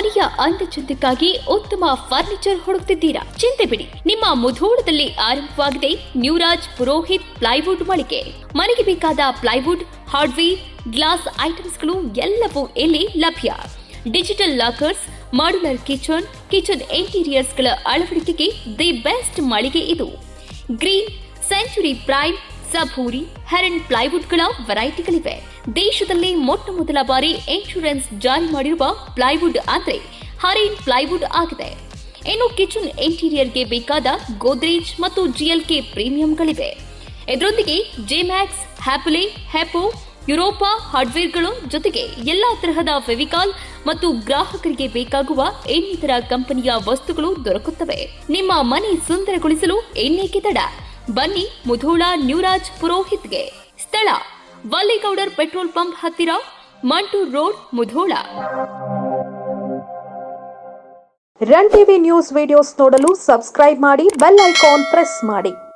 ಮನೆಯ ಅಂದಚಂದಕ್ಕಾಗಿ ಉತ್ತಮ ಫರ್ನಿಚರ್ ಹುಡುಕ್ತಿದ್ದೀರಾ? ಚಿಂತೆ ಬಿಡಿ, ನಿಮ್ಮ ಮುಧೋಳದಲ್ಲಿ ಆರಂಭವಾಗಿದೆ ನ್ಯೂರಾಜ್ ಪುರೋಹಿತ್ ಪ್ಲೈವುಡ್ ಮಳಿಗೆ. ಮನೆಗೆ ಬೇಕಾದ ಪ್ಲೈವುಡ್, ಹಾರ್ಡ್ವೇರ್, ಗ್ಲಾಸ್ ಐಟಮ್ಸ್ಗಳು ಎಲ್ಲವೂ ಇಲ್ಲಿ ಲಭ್ಯ. ಡಿಜಿಟಲ್ ಲಾಕರ್ಸ್, ಮಾಡ್ಯುಲರ್ ಕಿಚನ್ ಇಂಟೀರಿಯರ್ಸ್ಗಳ ಅಳವಡಿಕೆಗೆ ದಿ ಬೆಸ್ಟ್ ಮಳಿಗೆ ಇದು. ಗ್ರೀನ್, ಸೆಂಚುರಿ ಪ್ರೈಮ್, ಸಬೂರಿ, ಹೆರನ್ ಪ್ಲೈವುಡ್ಗಳ ವೆರೈಟಿಗಳಿವೆ. ದೇಶದಲ್ಲಿ ಮೊಟ್ಟ ಮೊದಲ ಬಾರಿ ಇನ್ಶೂರೆನ್ಸ್ ಜಾರಿ ಮಾಡಿರುವ ಪ್ಲೈವುಡ್ ಅಂದ್ರೆ ಹರೇನ್ ಪ್ಲೈವುಡ್ ಆಗಿದೆ. ಇನ್ನು ಕಿಚನ್ ಇಂಟೀರಿಯರ್ಗೆ ಬೇಕಾದ ಗೋದ್ರೇಜ್ ಮತ್ತು GLK ಪ್ರೀಮಿಯಂಗಳಿವೆ. ಇದರೊಂದಿಗೆ ಜೆಮ್ಯಾಕ್ಸ್, ಹ್ಯಾಪುಲೆ, ಹೆಪೋ, ಯುರೋಪಾ ಹಾರ್ಡ್ವೇರ್ಗಳು ಜೊತೆಗೆ ಎಲ್ಲಾ ತರಹದ ಫೆವಿಕಾಲ್ ಮತ್ತು ಗ್ರಾಹಕರಿಗೆ ಬೇಕಾಗುವ ಇನ್ನಿತರ ಕಂಪನಿಯ ವಸ್ತುಗಳು ದೊರಕುತ್ತವೆ. ನಿಮ್ಮ ಮನೆ ಸುಂದರಗೊಳಿಸಲು ಇನ್ನೇಕೆ ತಡ? ಬನ್ನಿ ಮುಧೋಳ ನ್ಯೂರಾಜ್ ಪುರೋಹಿತ್ಗೆ. ಸ್ಥಳ ವಲ್ಲಿಗೌಡರ್ ಪೆಟ್ರೋಲ್ ಪಂಪ್ ಹತ್ತಿರ, Mantur road, Mudhol. Run TV news videos ನೋಡಲು ಸಬ್ಸ್ಕ್ರೈಬ್ ಮಾಡಿ, ಬೆಲ್ ಐಕಾನ್ ಪ್ರೆಸ್ ಮಾಡಿ.